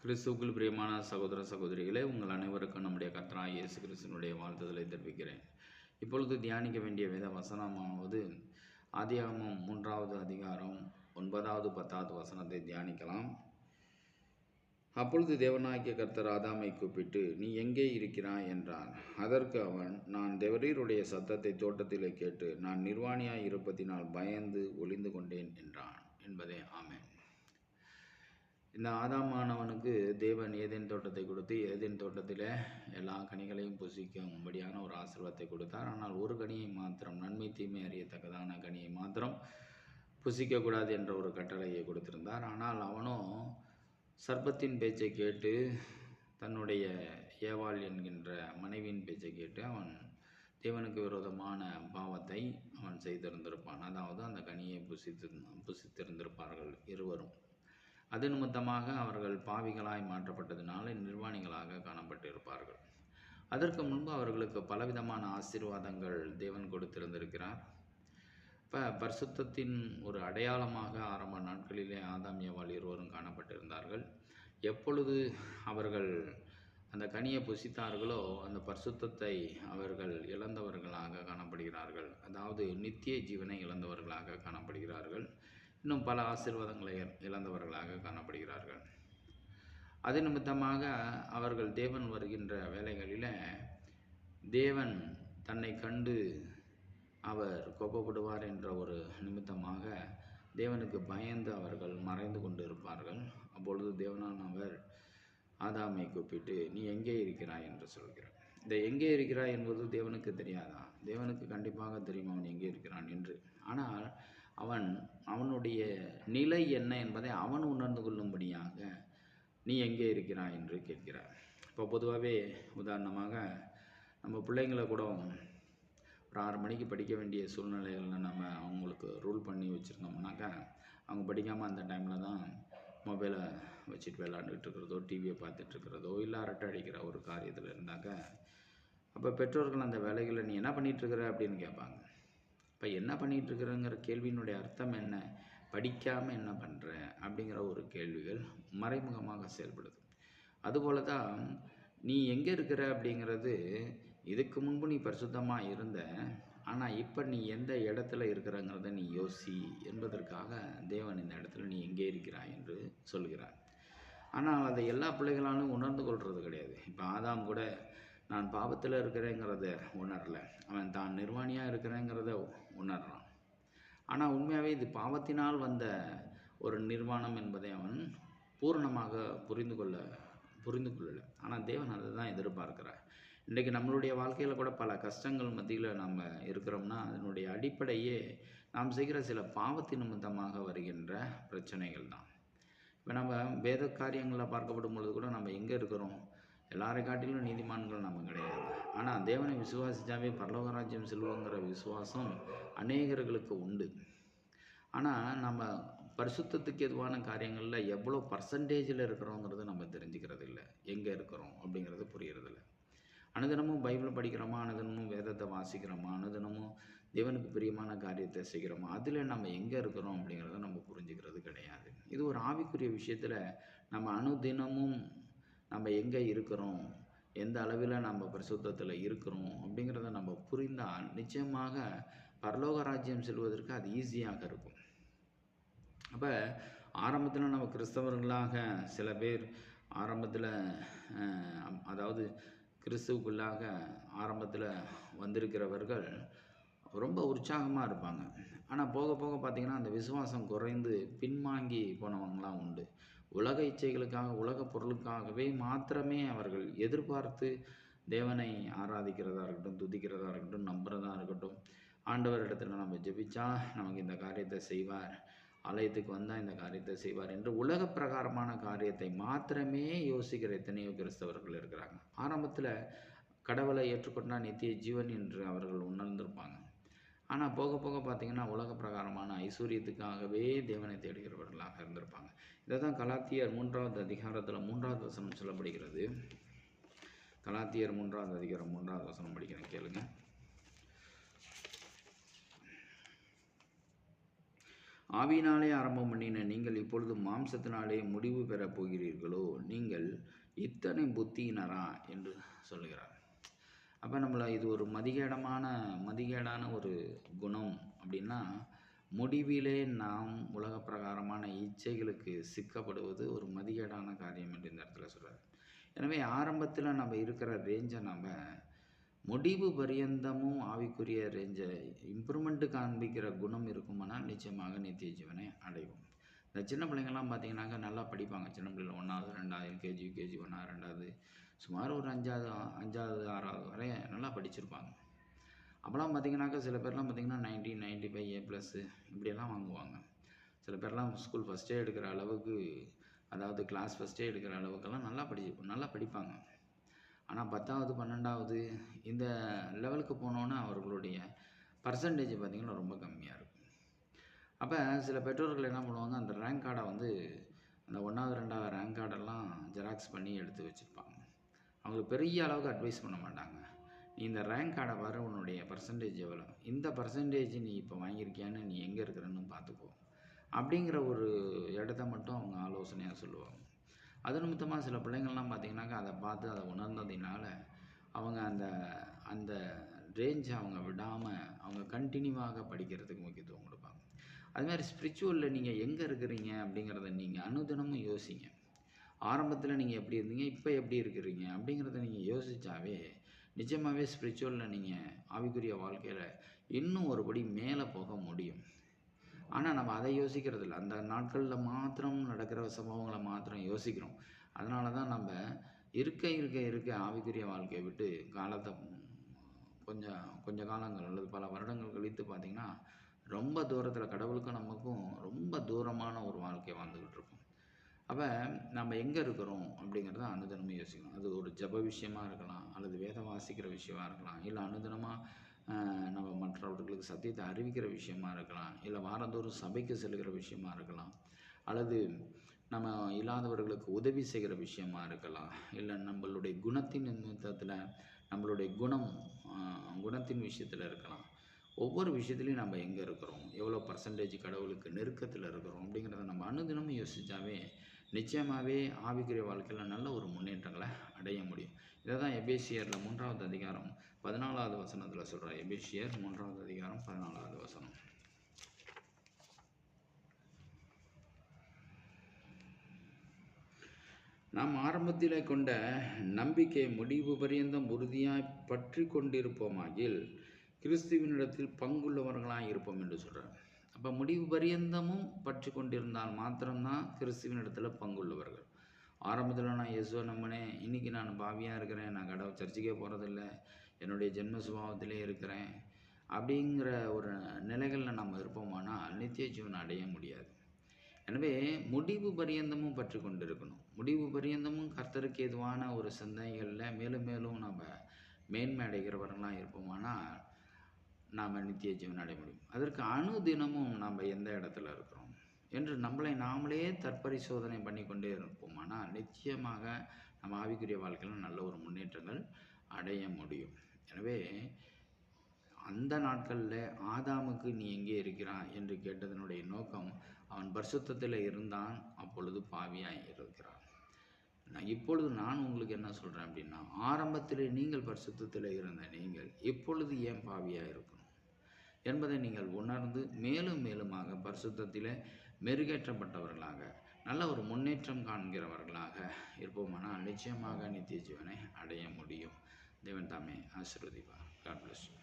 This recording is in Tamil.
கிறிஸ்துவுக்குள் பிரியமான சகோதர சகோதரிகளே, உங்கள் அனைவருக்கும் நம்முடைய கர்த்தராகிய இயேசு கிறிஸ்துவினுடைய வாழ்த்துதலை தெரிவிக்கிறேன். இப்பொழுது தியானிக்க வேண்டிய வேத வசனமாவது ஆதியாகமம் 3வது அதிகாரம் 9வது 10வது வசனத்தை தியானிக்கலாம். அப்பொழுது தேவனாகிய கர்த்தர் ஆதாமை கூப்பிட்டு, நீ எங்கே இருக்கிறாய் என்றார். அதற்கு அவன், நான் தேவரீருடைய சத்தத்தை தோட்டத்திலே கேட்டு நான் நிர்வாணியாய் இருப்பதினால் பயந்து ஒளிந்து கொண்டேன் என்றான் என்பதே ஆமென். இந்த ஆதாமானவனுக்கு தேவன் ஏதேன் தோட்டத்தை கொடுத்து ஏதேன் தோட்டத்தில் எல்லா கனிகளையும் புசிக்கும்படியான ஒரு ஆசீர்வாதத்தை கொடுத்தார். ஆனால் ஒரு கனியை மாத்திரம், நன்மை தீமை அறியத்தக்கதான கனியை மாத்திரம் புசிக்கக்கூடாது என்ற ஒரு கட்டளையை கொடுத்திருந்தார். ஆனால் அவனோ சர்ப்பத்தின் பேச்சை கேட்டு, தன்னுடைய ஏவாள் என்கின்ற மனைவியின் பேச்சை கேட்டு அவன் தேவனுக்கு விரோதமான பாவத்தை அவன் செய்திருந்திருப்பான். அதாவது அந்த கனியை புசித்திருந்திருப்பார்கள் இருவரும். அது நிமித்தமாக அவர்கள் பாவிகளாய் மாற்றப்பட்டதினால நிர்வாணிகளாக காணப்பட்டிருப்பார்கள். அதற்கு முன்பு அவர்களுக்கு பலவிதமான ஆசீர்வாதங்கள் தேவன் கொடுத்திருந்திருக்கிறார். இப்போ பரிசுத்தத்தின் ஒரு அடையாளமாக ஆரம்ப நாட்களிலே ஆதாம் ஏவாள் இருவரும் காணப்பட்டிருந்தார்கள். எப்பொழுது அவர்கள் அந்த கனியை புசித்தார்களோ அந்த பரிசுத்தத்தை அவர்கள் இழந்தவர்களாக காணப்படுகிறார்கள். அதாவது நித்திய ஜீவனை இழந்தவர்களாக காணப்படுகிறார்கள். இன்னும் பல ஆசீர்வாதங்களை இழந்தவர்களாக காணப்படுகிறார்கள். அது நிமித்தமாக அவர்கள் தேவன் வருகின்ற வேளைகளில் தேவன் தன்னை கண்டு அவர் கோபப்படுவார் என்ற ஒரு நிமித்தமாக தேவனுக்கு பயந்து அவர்கள் மறைந்து கொண்டு இருப்பார்கள். அப்பொழுது தேவனானவர் ஆதாமை கூப்பிட்டு, நீ எங்கே இருக்கிறாய் என்று சொல்கிறார். இந்த எங்கே இருக்கிறாய் என்பது தேவனுக்கு தெரியாதா? தேவனுக்கு கண்டிப்பாக தெரியும் அவன் எங்கே இருக்கிறான் என்று. ஆனால் அவனுடைய நிலை என்ன என்பதை அவன் உணர்ந்து கொள்ளும்படியாக நீ எங்கே இருக்கிறாய் என்று கேட்கிறார். இப்போ பொதுவாகவே உதாரணமாக நம்ம பிள்ளைங்களை கூட ஒரு 6 மணிக்கு படிக்க வேண்டிய சூழ்நிலைகளில் நம்ம அவங்களுக்கு ரூல் பண்ணி வச்சுருந்தோம்னாக்கா, அவங்க படிக்காமல் அந்த டைமில் தான் மொபைலை வச்சுட்டு விளையாண்டுட்டு இருக்கிறதோ, டிவியை பார்த்துட்ருக்கிறதோ, இல்லை அரட்டை அடிக்கிற ஒரு காரியத்தில் இருந்தாக்கா, அப்போ பெற்றோர்கள் அந்த வேலைகளை நீ என்ன பண்ணிகிட்ருக்கிற அப்படின்னு கேட்பாங்க. இப்போ என்ன பண்ணிகிட்ருக்குறங்கிற கேள்வியினுடைய அர்த்தம் என்ன? படிக்காமல் என்ன பண்ணுற அப்படிங்கிற ஒரு கேள்விகள் மறைமுகமாக செயல்படுது. அதுபோல தான் நீ எங்கே இருக்கிற அப்படிங்கிறது, இதுக்கு முன்பு நீ பரிசுத்தமாக இருந்த, ஆனால் இப்போ நீ எந்த இடத்துல இருக்கிறங்கிறத நீ யோசி என்பதற்காக தேவன் இந்த இடத்துல நீ எங்கே இருக்கிறாய் என்று சொல்கிறார். ஆனால் அதை எல்லா பிள்ளைகளாலும் உணர்ந்து கொள்வது கிடையாது. இப்போ ஆதாம் கூட நான் பாவத்தில் இருக்கிறேங்கிறத உணரலை, அவன் தான் நிர்வாணியாக இருக்கிறேங்கிறத உணர்றான். ஆனால் உண்மையாகவே இது பாவத்தினால் வந்த ஒரு நிர்வாணம் என்பதை அவன் பூரணமாக புரிந்து கொள்ளலை. ஆனால் தேவன் அதை தான் எதிர்பார்க்கிறார். இன்றைக்கு நம்மளுடைய வாழ்க்கையில் கூட பல கஷ்டங்கள் மத்தியில் நம்ம இருக்கிறோம்னா அதனுடைய அடிப்படையே நாம் செய்கிற சில பாவத்தின் நிமித்தமாக வருகின்ற பிரச்சனைகள் தான். இப்போ நம்ம வேத காரியங்களில் பார்க்கப்படும் பொழுது கூட நம்ம எங்கே இருக்கிறோம்? எல்லாரை காட்டிலும் நீதிமான்கள் நம்ம கிடையாது. ஆனால் தேவனை விசுவாசித்தாவே பரலோக ராஜ்யம் செல்வங்கிற விசுவாசம் அநேகர்களுக்கு உண்டு. ஆனால் நம்ம பரிசுத்தத்துக்கு எதுவான காரியங்களில் எவ்வளோ பர்சன்டேஜில் இருக்கிறோங்கிறது நம்ம தெரிஞ்சுக்கிறது இல்லை. எங்கே இருக்கிறோம் அப்படிங்கிறது புரியறதில்லை. அனுதினமும் பைபிள் படிக்கிறோமா, அனுதினமும் வேதத்தை வாசிக்கிறோமா, அனுதினமும் தேவனுக்கு பிரியமான காரியத்தை செய்கிறோமா, அதில் நம்ம எங்கே இருக்கிறோம் அப்படிங்கிறத நம்ம புரிஞ்சுக்கிறது கிடையாது. இது ஒரு ஆவிக்குரிய விஷயத்தில் நம்ம அனுதினமும் நம்ம எங்கே இருக்கிறோம், எந்த அளவில் நம்ம பரிசுத்தத்தில் இருக்கிறோம் அப்படிங்கிறத நம்ம புரிந்தால் நிச்சயமாக பரலோக ராஜ்யம் செல்வதற்கு அது ஈஸியாக இருக்கும். அப்போ ஆரம்பத்தில் நம்ம கிறிஸ்தவர்களாக சில பேர் ஆரம்பத்தில், அதாவது கிறிஸ்துவுக்குள்ளாக ஆரம்பத்தில் வந்திருக்கிறவர்கள் ரொம்ப உற்சாகமாக இருப்பாங்க. ஆனால் போக போக பார்த்திங்கன்னா அந்த விசுவாசம் குறைந்து பின்வாங்கி போனவங்களாம் உண்டு. உலக இச்சைகளுக்காக, உலக பொருளுக்காகவே மாத்திரமே அவர்கள் எதிர்பார்த்து தேவனை ஆராதிக்கிறதா இருக்கட்டும், துதிக்கிறதா இருக்கட்டும், நம்புறதா இருக்கட்டும், ஆண்டவர் இடத்துல நம்ம ஜெபிச்சா நமக்கு இந்த காரியத்தை செய்வார், ஆலயத்துக்கு வந்தால் இந்த காரியத்தை செய்வார் என்று உலக பிரகாரமான காரியத்தை மாத்திரமே யோசிக்கிற எத்தனையோ கிறிஸ்தவர்கள் இருக்கிறாங்க. ஆரம்பத்தில் கடவுளை ஏற்றுக்கொண்டால் நித்திய ஜீவன் என்று அவர்கள் உணர்ந்திருப்பாங்க. ஆனால் போக போக பார்த்திங்கன்னா உலக பிரகாரமான ஐஸ்வர்யத்துக்காகவே தேவனை தேடுகிறவர்களாக இருந்திருப்பாங்க. இதை தான் கலாத்தியர் 3வது அதிகாரத்தில் 3வது வசனம் சொல்லப்படுகிறது. கலாத்தியர் 3வது அதிகாரம் 3வது வசனம் படிக்கிறேன், கேளுங்க. ஆவியினாலே ஆரம்பம் பண்ணின நீங்கள் இப்பொழுது மாம்சத்தினாலே முடிவு பெறப் போகிறீர்களோ? நீங்கள் இத்தனை புத்தியினரா என்று சொல்லுகிறார். அப்போ நம்மளை இது ஒரு மதிகேடான ஒரு குணம் அப்படின்னா, முடிவிலே நாம் உலக பிரகாரமான இச்சைகளுக்கு சிக்கப்படுவது ஒரு மதிகேடான காரியம் என்று இந்த இடத்துல சொல்கிறார். எனவே ஆரம்பத்தில் நம்ம இருக்கிற ரேஞ்சை நம்ம முடிவு பரியந்தமும் ஆவிக்குரிய ரேஞ்சை இம்ப்ரூவ்மெண்ட்டு காண்பிக்கிற குணம் இருக்குமானால் நிச்சயமாக நித்திய ஜீவனை அடைவோம். இந்த சின்ன பிள்ளைங்கள்லாம் பார்த்தீங்கன்னாக்கா நல்லா படிப்பாங்க. சின்ன பிள்ளைகள் 1வது 2வது எல்கேஜி யூகேஜி 1வது 2வது சுமார் ஒரு 5வது 6வது வரை நல்லா படிச்சிருப்பாங்க. அப்போலாம் பார்த்தீங்கன்னாக்கா சில பேர்லாம் பார்த்தீங்கன்னா 90 95 A+ இப்படியெல்லாம் வாங்குவாங்க. சில பேர்லாம் ஸ்கூல் ஃபஸ்ட்டே எடுக்கிற அளவுக்கு, அதாவது கிளாஸ் ஃபஸ்ட்டே எடுக்கிற அளவுக்கெல்லாம் நல்லா படிப்பாங்க. ஆனால் 10வது 12வது இந்த லெவலுக்கு போனோன்னே அவர்களுடைய பர்சன்டேஜ் பார்த்திங்கன்னா ரொம்ப கம்மியாக இருக்கும். அப்போ சில பெற்றோர்கள் என்ன பண்ணுவாங்க, அந்த ரேங்க் கார்டை வந்து அந்த 1வது 2வது ரேங்க் கார்டெல்லாம் ஜெராக்ஸ் பண்ணி எடுத்து வச்சுருப்பாங்க. அவங்களுக்கு பெரிய அளவுக்கு அட்வைஸ் பண்ண மாட்டாங்க. நீ இந்த ரேங்க் கார்டை பாரு, உன்னுடைய பர்சன்டேஜ் எவ்வளோ, இந்த பர்சன்டேஜ் நீ இப்போ வாங்கியிருக்கியான்னு, நீ எங்கே இருக்கிறன்னு பார்த்துக்கோ அப்படிங்கிற ஒரு இடத்த மட்டும் அவங்க ஆலோசனையாக சொல்லுவாங்க. அது நிமித்தமாக சில பிள்ளைங்கள்லாம் பார்த்திங்கனாக்கா அதை பார்த்து அதை உணர்ந்ததினால அவங்க அந்த ரேஞ்சை அவங்க விடாமல் அவங்க கண்டினியூவாக படிக்கிறதுக்கு முக்கியத்துவம் கொடுப்பாங்க. அதுமாதிரி ஸ்பிரிச்சுவலில் நீங்கள் எங்கே இருக்கிறீங்க அப்படிங்கிறத நீங்கள் அனுதினமும் யோசிங்க. ஆரம்பத்தில் நீங்கள் எப்படி இருந்தீங்க, இப்போ எப்படி இருக்கிறீங்க அப்படிங்கிறத நீங்கள் யோசித்தாவே நிச்சயமாகவே ஸ்பிரிச்சுவலில் நீங்கள் ஆவிக்குரிய வாழ்க்கையில் இன்னும் ஒருபடி மேலே போக முடியும். ஆனால் நம்ம அதை யோசிக்கிறது இல்லை. அந்த நாட்களில் மாத்திரம் நடக்கிற சம்பவங்களை மாத்திரம் யோசிக்கிறோம். அதனால தான் நம்ம இருக்க ஆவிக்குரிய வாழ்க்கையை விட்டு காலத்தை கொஞ்ச காலங்கள் அல்லது பல வருடங்கள் கழித்து பார்த்திங்கன்னா ரொம்ப தூரத்தில் கடவுளுக்கும் நமக்கும் ரொம்ப தூரமான ஒரு வாழ்க்கையை வாழ்ந்துக்கிட்டு இருக்கோம். அப்போ நம்ம எங்கே இருக்கிறோம் அப்படிங்கிறத அனுதினமும் யோசிக்கணும். அது ஒரு ஜப விஷயமாக இருக்கலாம், அல்லது வேதம் வாசிக்கிற விஷயமாக இருக்கலாம், இல்லை அனுதினமாக நம்ம மற்றவர்களுக்கு சத்தியத்தை அறிவிக்கிற விஷயமா இருக்கலாம், இல்லை வாரந்தோறும் சபைக்கு செல்கிற விஷயமா இருக்கலாம், அல்லது நம்ம இல்லாதவர்களுக்கு உதவி செய்கிற விஷயமா இருக்கலாம், இல்லை நம்மளுடைய குணத்தின் நிமித்தத்தில் நம்மளுடைய குணத்தின் விஷயத்தில் இருக்கலாம். ஒவ்வொரு விஷயத்துலையும் நம்ம எங்கே இருக்கிறோம், எவ்வளோ பர்சன்டேஜ் கடவுளுக்கு நெருக்கத்தில் இருக்கிறோம் அப்படிங்கிறத நம்ம அனுதினமும் யோசித்தாவே நிச்சயமாகவே ஆவிக்குரிய வாழ்க்கையில் நல்ல ஒரு முன்னேற்றங்களை அடைய முடியும். இதை தான் எபேசியரில் 3வது அதிகாரம் 14வது வசனத்தில் சொல்கிறார். எபேசியர் 3வது அதிகாரம் 14வது வசனம். நாம் ஆரம்பத்திலே கொண்ட நம்பிக்கை முடிவு பரியந்தம் உறுதியாய் பற்றி கொண்டிருப்போமாகில் கிறிஸ்துவினிடத்தில் பங்குள்ளவர்களாக இருப்போம் என்று சொல்கிறார். அப்போ முடிவு பரியந்தமும் பற்றி கொண்டிருந்தால் மாத்திரம்தான் கிறிஸ்துவினிடத்தில் பங்குள்ளவர்கள். ஆரம்பத்தில் நான் இயேசுவை நம்பினேன், இன்றைக்கி நான் பாவியாக இருக்கிறேன், நான் கடவுள் சர்ச்சைக்கே போகிறதில்ல, என்னுடைய ஜென்ம சுபாவத்திலே இருக்கிறேன் அப்படிங்கிற ஒரு நிலைகளில் நம்ம இருப்போமானால் நித்திய ஜீவனை அடைய முடியாது. எனவே முடிவு பரியந்தமும் பற்றி கொண்டு இருக்கணும். முடிவு பரியந்தமும் கர்த்தருக்கு எதுவான ஒரு சிந்தனைகளில் மேலும் மேலும் நம்ம மேன்மை அடைகிறவர்களாக இருப்போமானால் நாம் நித்திய ஜீவன் அடைய முடியும். அதற்கு அனுதினமும் நம்ம எந்த இடத்துல இருக்கிறோம் என்று நம்மளை நாமளே தற்பரிசோதனை பண்ணி கொண்டே இருப்போமானால் நிச்சயமாக நம்ம ஆவிக்குரிய வாழ்க்கையில் நல்ல ஒரு முன்னேற்றங்கள் அடைய முடியும். எனவே அந்த நாட்களில் ஆதாமுக்கு நீ எங்கே இருக்கிறான் என்று கேட்டதனுடைய நோக்கம், அவன் பரிசுத்தத்தில் இருந்தான், அப்பொழுது பாவியாக இருக்கிறான். இப்பொழுது நான் உங்களுக்கு என்ன சொல்கிறேன் அப்படின்னா, ஆரம்பத்தில் நீங்கள் பரிசுத்தத்தில் இருந்த நீங்கள் இப்பொழுது ஏன் பாவியாக இருக்கணும் என்பதை நீங்கள் உணர்ந்து மேலும் மேலுமாக பரிசுத்தத்தில் மெருகேற்றப்பட்டவர்களாக நல்ல ஒரு முன்னேற்றம் காண்கிறவர்களாக இருப்போமானால் நிச்சயமாக நித்திய ஜீவனை அடைய முடியும். தேவன் தாமே ஆசீர்வதிப்பார். God bless you.